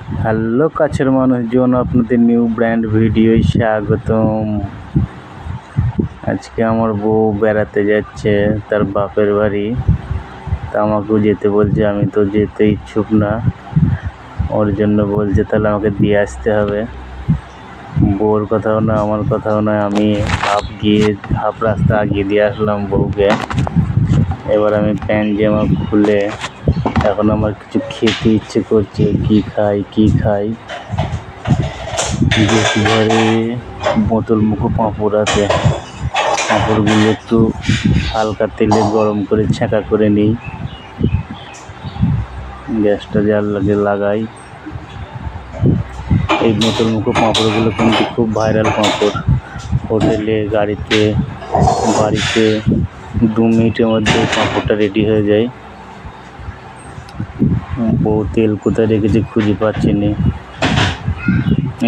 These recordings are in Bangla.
হ্যালো কাছের মানুষজন, আপনাদের নিউ ব্র্যান্ড ভিডিওয় স্বাগতম। আজকে আমার বউ বেড়াতে যাচ্ছে তার বাপের বাড়ি, তা আমাকেও যেতে বলছে। আমি তো যেতে ইচ্ছুক না, ওর জন্য বলছে তাহলে আমাকে দিয়ে আসতে হবে। বউর কথাও না আমার কথাও না, আমি হাফ রাস্তা আগিয়ে দিয়ে আসলাম বউকে। এবার আমি প্যান্ট জামা খুলে এখন আমার কিছু খেতে ইচ্ছে করছে। কি খাই ঘরে বোতল মুখো পাঁপড় আছে। পাঁপড়গুলো একটু হালকা তেলে গরম করে ছ্যাঁকা করে নিই, গ্যাসটা জাল লাগাই। এই বোতল মুখো পাঁপড়গুলো কিন্তু খুব ভাইরাল পাঁপড়। হোটেলে, গাড়িতে, বাড়িতে 2 মিনিটের মধ্যে পাঁপড়টা রেডি হয়ে যায়। বউ তেল কোথায় রেখেছে খুঁজে পাচ্ছি না।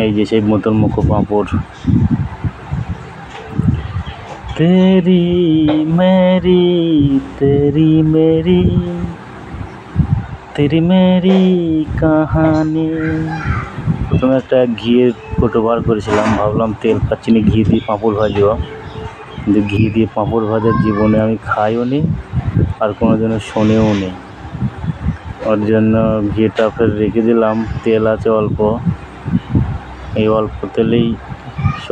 এই যে সেই বোতল মুখো পাঁপড়। তেরি মেরি তেরি মেরি তেরি মেরি কাহানি। প্রথমে একটা ঘিয়ের ফটো বার করেছিলাম, ভাবলাম তেল পাচ্ছি না, ঘি দিয়ে পাঁপড় ভাজবো। কিন্তু ঘি দিয়ে পাঁপড় ভাজার জীবনে আমি খাইও নি, আর কোনোদিনও শোনেও নি। ওর জন্য ঘিটা ফের রেখে দিলাম। তেল আছে অল্প, এই অল্প তেলেই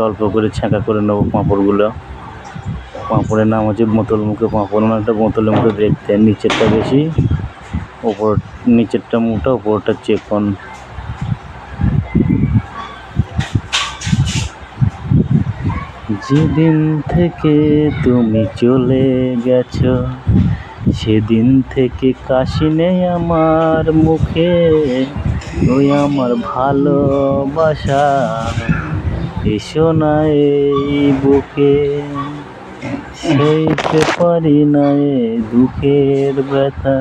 অল্প করে ছ্যাঁকা করে নেবো পাঁপড়গুলো। পাঁপড়ের নাম হচ্ছে বোতল মুখে পাঁপড়। একটা বোতলের মতো দেখতে, নিচেরটা বেশি, নিচেরটা মোটা, উপরটা চিকন। যেদিন থেকে তুমি চলে গেছো, সেদিন থেকে কাশি নেই আমার মুখে। ওই আমার ভালোবাসা এসো না এই বুকে, সইতে পারি না এ দুঃখের ব্যথা।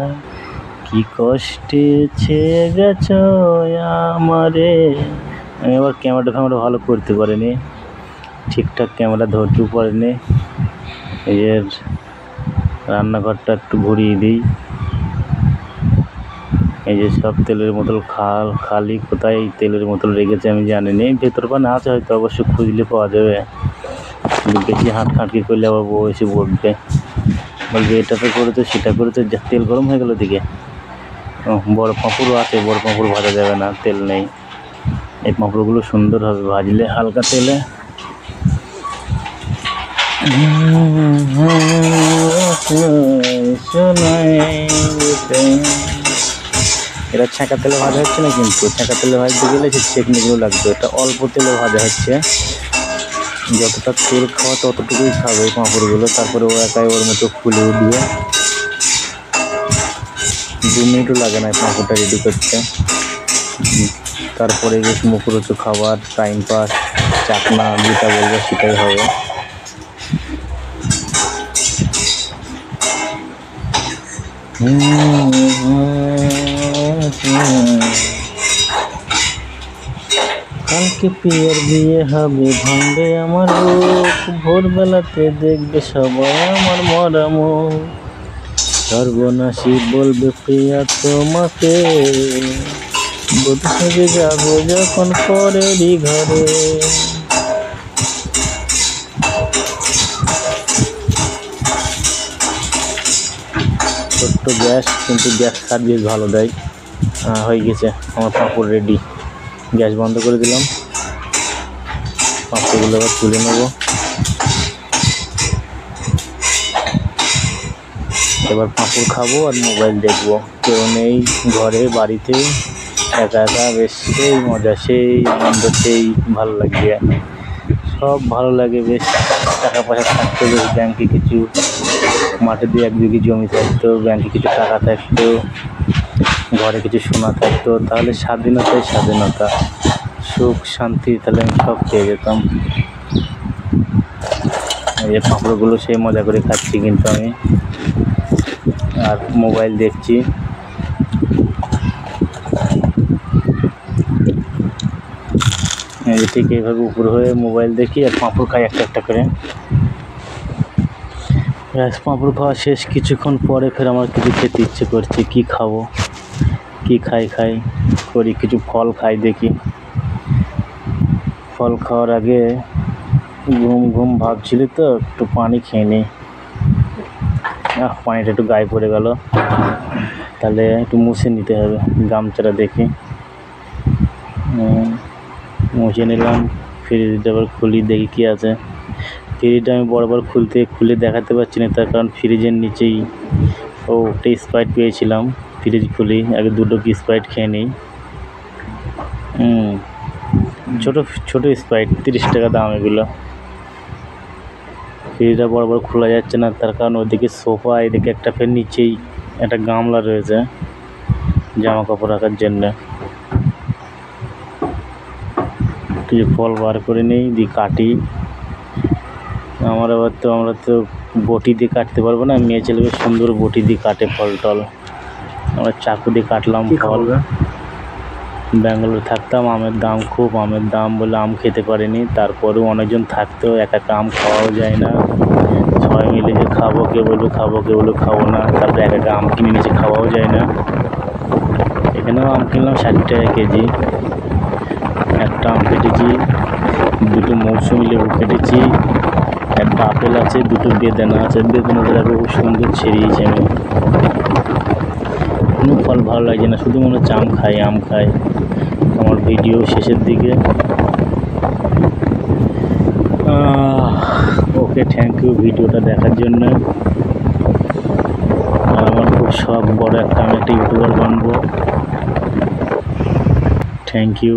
কি কষ্টে ছেয়ে গেছো আমারে। আমি আবার ক্যামেরা ভালো করতে পারিনি, ঠিকঠাক ক্যামেরা ধরতেও পারিনি। এর রান্নাঘরটা একটু ঘুরিয়ে দিই। এই যে সব তেলের বোতল খালি, কোথায় তেলের বোতল রেখেছে আমি জানি না। ভেতর পানে আছে হয়তো, অবশ্য খুঁজলে পাওয়া যাবে। বেশি হাঁটখাঁটকি করলে আবার বউ এসে বলবে, এটা তো করেছে সেটা করেছে, তেল গরম হয়ে গেল দিকে। বড় পাঁপড়ও আছে, বড় পাঁপড় ভাজা যাবে না, তেল নেই। এই পাঁপড়গুলো সুন্দর হবে ভাজলে হালকা তেলে। এটা ছ্যাঁকা তেলে ভাজা হচ্ছে না, কিন্তু ছ্যাঁকা তেলে ভাজতে গেলে সে টেকনিকগুলো লাগবে। এটা অল্প তেলে ভাজা হচ্ছে, যতটা তেল খাওয়া ততটুকুই খাবে এই পাঁপড়গুলো। তারপরে ও একাই ওর মতো ফুলে উঠবে। 2 মিনিটও লাগে না পাঁপড়টা রেডি করতে। তারপরে বেশ মুখরোচ খাবার, টাইম পাস, চাকনা যেটা বলবো সেটাই হবে। কালকে পিয়ের বিয়ে হবে, ভাঙবে আমার বুক। ভোরবেলাতে দেখবে সবাই আমার মরা মুখ। সর্বনাশী বলবে প্রিয়া তোমাকে, বধূ সেজে যাবো যখন পরেরই ঘরে। ছোট্ট গ্যাস, কিন্তু গ্যাস সার্ভিস ভালো দেয়। হয়ে গেছে আমার পাঁপড় রেডি। গ্যাস বন্ধ করে দিলাম, পাঁপড়গুলো আবার তুলে নেব। এবার পাঁপড় খাবো আর মোবাইল দেখবো। কেউ নেই ঘরে, বাড়িতে একা একা, বেশ সেই মজা, সেই আনন্দ, সেই ভালো লাগবে। সব ভালো লাগে বেশ। টাকা পয়সা থাকতো, বেশ ব্যাংকে কিছু, মাঠে 2-1 বিঘি জমি থাকতো, ব্যাংকে কিছু টাকা থাকতো, ঘরে কিছু সোনা থাকতো, তাহলে স্বাধীনতা, সুখ শান্তি, তাহলে আমি সব পেয়ে যেতাম। এই পাঁপড়গুলো সেই মজা করে খাচ্ছি কিন্তু আমি, আর মোবাইল দেখছি। ঠিক এইভাবে উপর হয়ে মোবাইল দেখি আর পাঁপড় খাই একটা করে। পাঁপড় খাওয়া শেষ, কিছুক্ষণ পরে ফের আমার কিছু খেতে ইচ্ছে করছে। কি খাবো, কি খাই করি, কিছু ফল খাই দেখি। ফল খাওয়ার আগে ঘুম ঘুম ভাবছিল তো একটু পানি খেয়ে নিই। পানিটা একটু গায়ে পড়ে গেল, তাহলে একটু মুছে নিতে হবে গামছাটা দেখি। মুছে নিলাম। ফ্রিজটা আবার খুলি দেখি কী আছে। ফ্রিজটা আমি বরাবর খুলে দেখাতে পারছি না, তার কারণ ফ্রিজের নিচেই একটা স্প্রাইট পেয়েছিলাম। ফ্রিজ খুলি আগে, দুটো কি স্প্রাইট খেয়ে নিই। ছোটো ছোটো স্প্রাইট, 30 টাকা দাম এগুলো। ফ্রিজটা বরাবর খোলা যাচ্ছে না, তার কারণ ওইদিকে সোফা, এদিকে একটা ফের নিচেই একটা গামলা রয়েছে জামা কাপড় রাখার জন্যে। কিছু ফল বার করে নিই, দিয়ে কাটি। আমরা তো বটি দিয়ে কাটতে পারবো না, মেয়ে ছেলে বেশ সুন্দর বটি দিয়ে কাটে ফল টল। আমরা চাকু দিয়ে কাটলাম ফল। ব্যাঙ্গালোরে থাকতাম, আমের দাম বলে আম খেতে পারিনি। তারপরেও অনেকজন থাকতো, একা আম খাওয়াও যায় না। সবাই মিলে যে খাবো, কেউ বলবে খাবো, কেউ বলবে খাবো না। তারপরে একা আম কিনে নিয়েছে, খাওয়াও যায় না। এখানেও আম কিনলাম 60 টাকা কেজি। একটা আম কেটেছি, দুটো মৌসুমি লেবু কেটেছি, একটা আপেল আছে, দুটো বেদানা আছে। বেদানাটা খুব সুন্দর ছেড়িয়েছি আমি। কোনো ফল ভালো লাগছে না, শুধু মনে হচ্ছে আম খাই। আমার ভিডিও শেষের দিকে। ওকে, থ্যাংক ইউ ভিডিওটা দেখার জন্য। আর আমার খুব শখ, আমি একটা ইউটিউবার বানবো। Thank you.